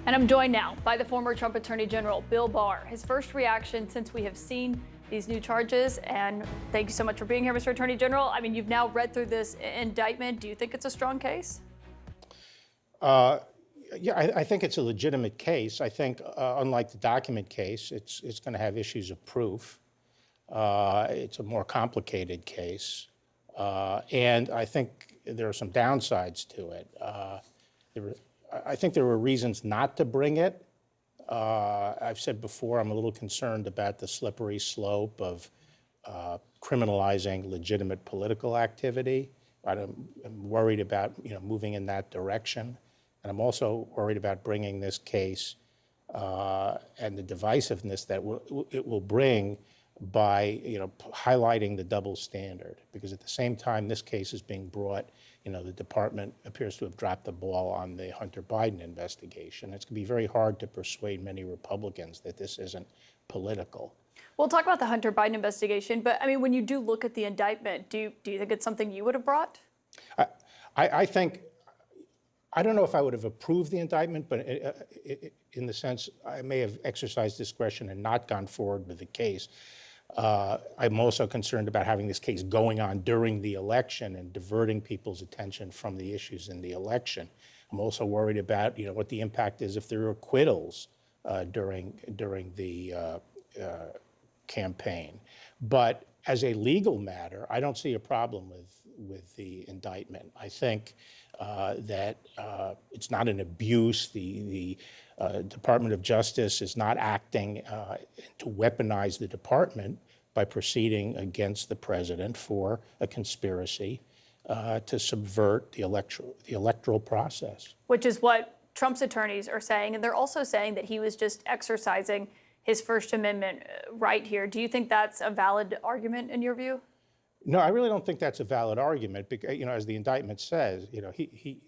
And I'm joined now by the former Trump Attorney General, Bill Barr. His first reaction since we have seen these new charges. And thank you so much for being here, Mr. Attorney General. I mean, you've now read through this indictment. Do you think it's a strong case? Yeah, I think it's a legitimate case. I think, unlike the document case, it's going to have issues of proof. It's a more complicated case. And I think there are some downsides to it. I think there were reasons not to bring it. I've said before, I'm a little concerned about the slippery slope of criminalizing legitimate political activity. I'm worried about moving in that direction. And I'm also worried about bringing this case and the divisiveness that it will bring by highlighting the double standard. Because at the same time this case is being brought, the department appears to have dropped the ball on the Hunter Biden investigation. It's going to be very hard to persuade many Republicans that this isn't political. We'll talk about the Hunter Biden investigation, but I mean, when you do look at the indictment, do you think it's something you would have brought? I think, I don't know if I would have approved the indictment, but in the sense I may have exercised discretion and not gone forward with the case. I'm also concerned about having this case going on during the election and diverting people's attention from the issues in the election. I'm also worried about what the impact is if there are acquittals during the campaign. But as a legal matter, I don't see a problem with the indictment. I think that it's not an abuse. The Department of Justice is not acting to weaponize the department by proceeding against the president for a conspiracy to subvert the electoral process. Which is what Trump's attorneys are saying, and they're also saying that he was just exercising his First Amendment right here. Do you think that's a valid argument in your view? No, I really don't think that's a valid argument because, as the indictment says,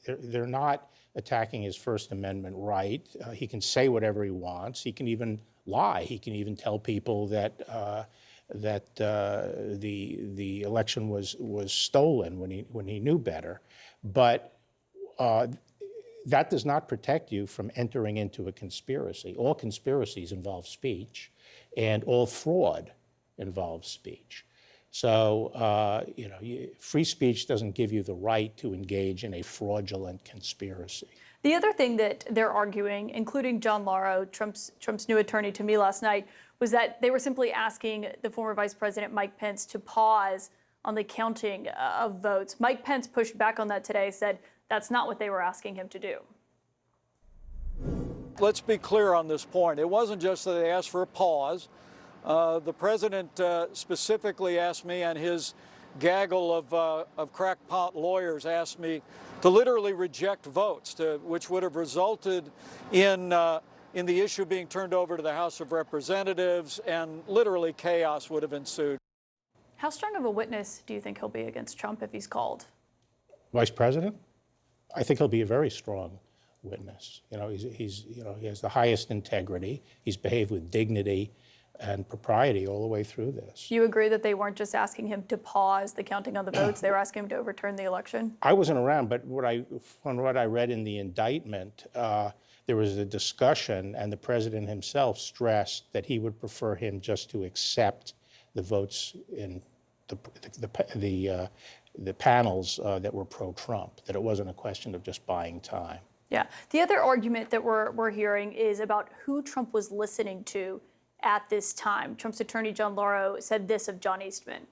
they're not attacking his First Amendment right. He can say whatever he wants. He can even lie. He can even tell people that the election was stolen when he knew better. But that does not protect you from entering into a conspiracy. All conspiracies involve speech, and all fraud involves speech. So, free speech doesn't give you the right to engage in a fraudulent conspiracy. The other thing that they're arguing, including John Lauro, Trump's new attorney, to me last night, was that they were simply asking the former Vice President Mike Pence to pause on the counting of votes. Mike Pence pushed back on that today, said that's not what they were asking him to do. Let's be clear on this point. It wasn't just that they asked for a pause. The president specifically asked me, and his gaggle of crackpot lawyers asked me to literally reject votes, which would have resulted in the issue being turned over to the House of Representatives, and literally chaos would have ensued. How strong of a witness do you think he'll be against Trump if he's called? Vice President? I think he'll be a very strong witness. He has the highest integrity. He's behaved with dignity and propriety all the way through this. You agree that they weren't just asking him to pause the counting of the votes, they were asking him to overturn the election? I wasn't around, but from what I read in the indictment, there was a discussion, and the president himself stressed that he would prefer him just to accept the votes in the panels that were pro-Trump, that it wasn't a question of just buying time. Yeah. The other argument that we're hearing is about who Trump was listening to at this time. Trump's attorney, John Lauro, said this of John Eastman.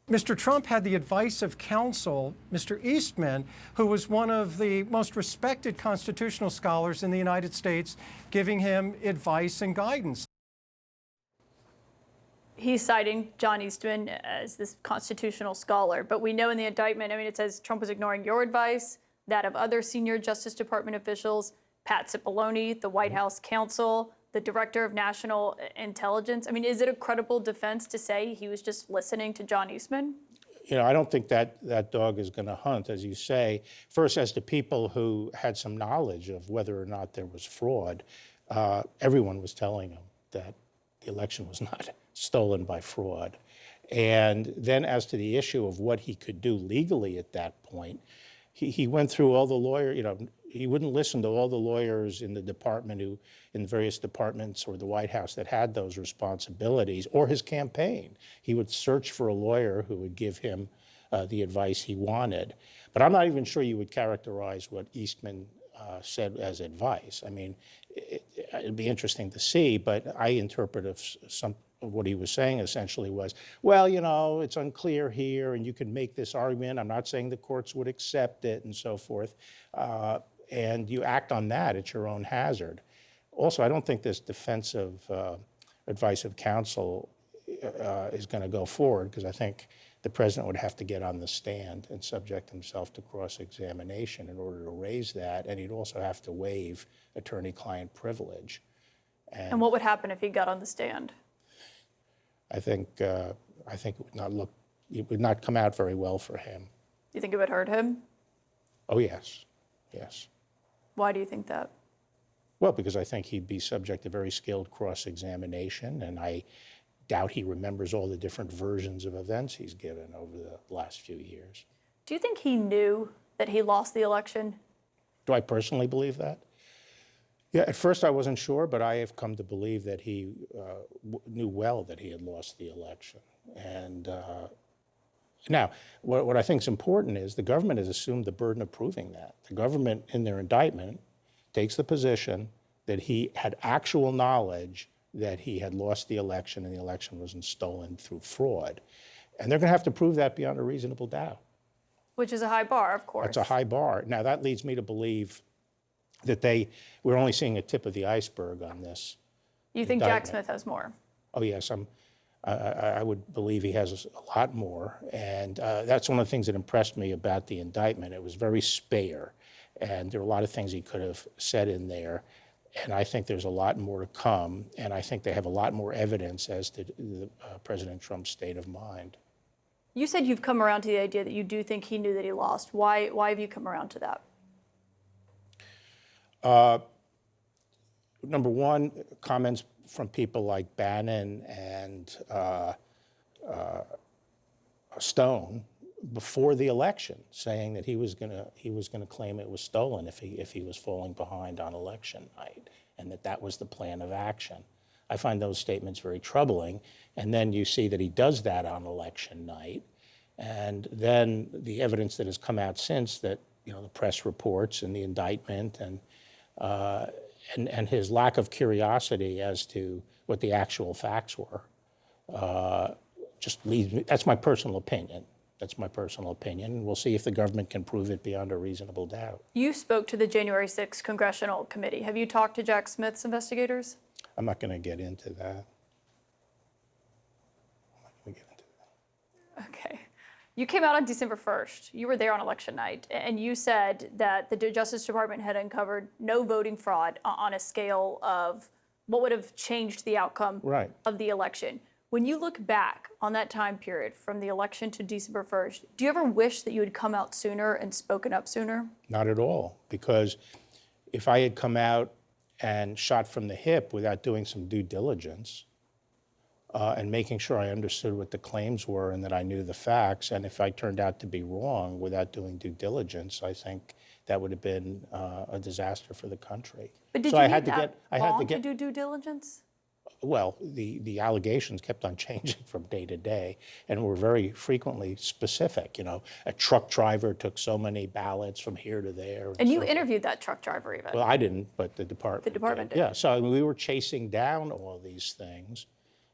Mr. Trump had the advice of counsel, Mr. Eastman, who was one of the most respected constitutional scholars in the United States, giving him advice and guidance. He's citing John Eastman as this constitutional scholar, but we know in the indictment, it says Trump was ignoring your advice, that of other senior Justice Department officials, Pat Cipollone, the White House counsel, the director of national intelligence. Is it a credible defense to say he was just listening to John Eastman? I don't think that dog is going to hunt, as you say. First, as to people who had some knowledge of whether or not there was fraud, everyone was telling him that the election was not stolen by fraud. And then as to the issue of what he could do legally at that point, he went through all the he wouldn't listen to all the lawyers in the department in various departments or the White House that had those responsibilities, or his campaign. He would search for a lawyer who would give him the advice he wanted. But I'm not even sure you would characterize what Eastman said as advice. I mean, it'd be interesting to see, but I interpret some of what he was saying essentially was, well, you know, it's unclear here, and you can make this argument. I'm not saying the courts would accept it and so forth. And you act on that at your own hazard. Also, I don't think this defensive advice of counsel is going to go forward, because I think the president would have to get on the stand and subject himself to cross-examination in order to raise that, and he'd also have to waive attorney-client privilege. And what would happen if he got on the stand? I think it would not come out very well for him. You think it would hurt him? Oh, yes, yes. Why do you think that? Well, because I think he'd be subject to very skilled cross-examination, and I doubt he remembers all the different versions of events he's given over the last few years. Do you think he knew that he lost the election? Do I personally believe that? Yeah, at first I wasn't sure, but I have come to believe that he knew well that he had lost the election. And now, what I think is important is the government has assumed the burden of proving that. The government, in their indictment, takes the position that he had actual knowledge that he had lost the election and the election wasn't stolen through fraud. And they're going to have to prove that beyond a reasonable doubt. Which is a high bar, of course. That's a high bar. Now, that leads me to believe that we're only seeing a tip of the iceberg on this. You think Jack indictment. Smith has more? Oh, yes. I would believe he has a lot more. And that's one of the things that impressed me about the indictment. It was very spare. And there were a lot of things he could have said in there. And I think there's a lot more to come. And I think they have a lot more evidence as to President Trump's state of mind. You said you've come around to the idea that you do think he knew that he lost. Why have you come around to that? Number one, comments from people like Bannon and Stone before the election, saying that he was going to claim it was stolen if he was falling behind on election night, and that was the plan of action. I find those statements very troubling. And then you see that he does that on election night, and then the evidence that has come out since that, the press reports and the indictment and his lack of curiosity as to what the actual facts were just leads me. That's my personal opinion. That's my personal opinion. We'll see if the government can prove it beyond a reasonable doubt. You spoke to the January 6th Congressional Committee. Have you talked to Jack Smith's investigators? I'm not going to get into that. Okay. You came out on December 1st. You were there on election night, and you said that the Justice Department had uncovered no voting fraud on a scale of what would have changed the outcome of the election. When you look back on that time period from the election to December 1st, do you ever wish that you had come out sooner and spoken up sooner? Not at all, because if I had come out and shot from the hip without doing some due diligence and making sure I understood what the claims were and that I knew the facts, and if I turned out to be wrong without doing due diligence, I think that would have been a disaster for the country. But did so you I need had to that get, long to do due diligence? Well, the allegations kept on changing from day to day and were very frequently specific. A truck driver took so many ballots from here to there. And you interviewed that truck driver even. Well, I didn't, but the department The department did. Yeah, so we were chasing down all these things,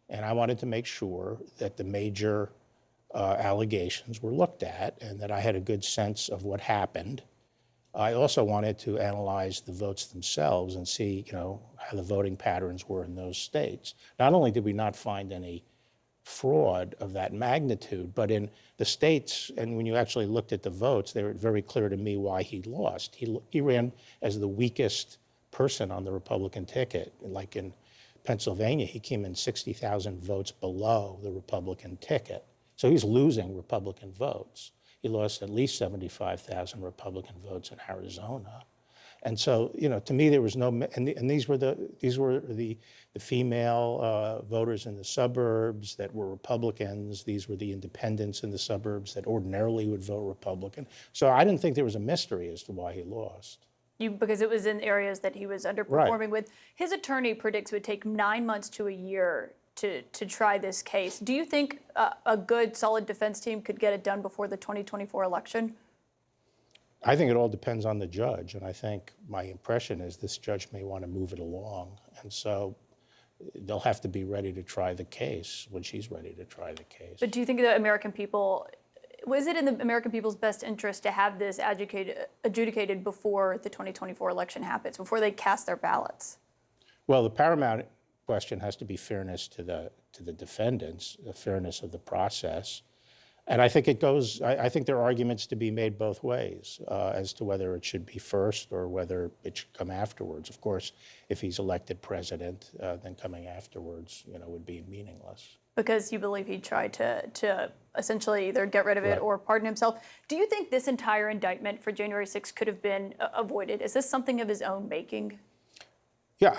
and I wanted to make sure that the major allegations were looked at and that I had a good sense of what happened. I also wanted to analyze the votes themselves and see, how the voting patterns were in those states. Not only did we not find any fraud of that magnitude, but in the states, and when you actually looked at the votes, they were very clear to me why he lost. He ran as the weakest person on the Republican ticket. Like in Pennsylvania, he came in 60,000 votes below the Republican ticket. So he's losing Republican votes. He lost at least 75,000 Republican votes in Arizona. And so, to me, there was no, and these were the female voters in the suburbs that were Republicans. These were the independents in the suburbs that ordinarily would vote Republican. So I didn't think there was a mystery as to why he lost. Because it was in areas that he was underperforming with. His attorney predicts it would take 9 months to a year to try this case. Do you think a good, solid defense team could get it done before the 2024 election? I think it all depends on the judge, and I think my impression is this judge may want to move it along, and so they'll have to be ready to try the case when she's ready to try the case. But do you think the American people, was it in the American people's best interest to have this adjudicated before the 2024 election happens, before they cast their ballots? Well, the paramount question has to be fairness to the defendants, the fairness of the process. And I think I think there are arguments to be made both ways as to whether it should be first or whether it should come afterwards. Of course, if he's elected president, then coming afterwards, would be meaningless. Because you believe he tried to essentially either get rid of it or pardon himself. Do you think this entire indictment for January 6th could have been avoided? Is this something of his own making? Yeah,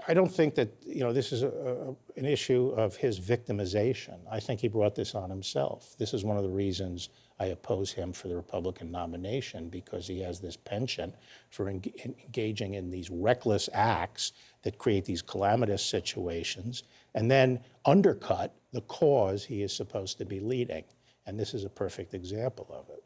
I don't think that this is an issue of his victimization. I think he brought this on himself. This is one of the reasons I oppose him for the Republican nomination, because he has this penchant for engaging in these reckless acts that create these calamitous situations and then undercut the cause he is supposed to be leading. And this is a perfect example of it.